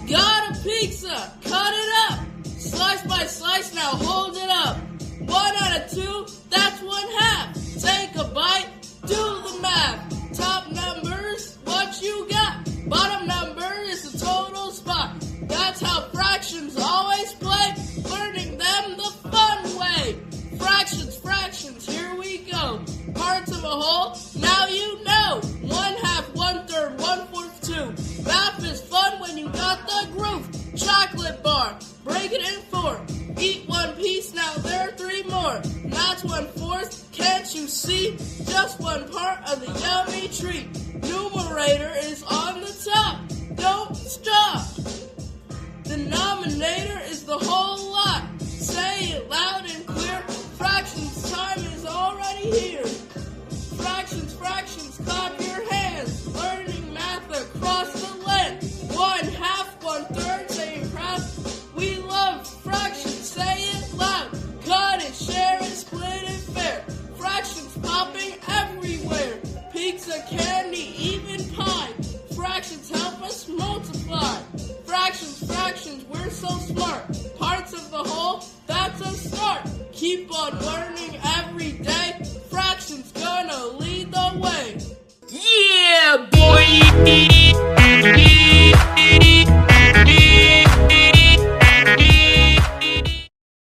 Got a pizza, cut it up. Slice by slice, now hold it up. 1 out of 2, that's 1/2. Take a bite, do the math. Top numbers, what you got? Bottom number is the total spot. That's how fractions always play. Learning them the fun way. Fractions, here we go. Parts of a whole, now you know. 1/2, 1/3, 1/4, 2. Math is fun when you got the groove. Chocolate bar, break it in 4. Eat 1 piece, now there are 3 more. That's 1/4, can't you see? Just 1 part of the yummy treat. Numerator is on the top, don't stop. Denominator is the whole lot. Say it loud and clear, fractions time is already here. Fractions, clap your hands. Learning math across the land. 1/2, 1/3, saying proud. We love fractions, say it loud. Cut it, share it, split it fair. Fractions popping everywhere. Pizza, candy, even pie. Fractions help us multiply. Fractions, we're so smart. Parts of the whole, that's a start. Keep on learning every day.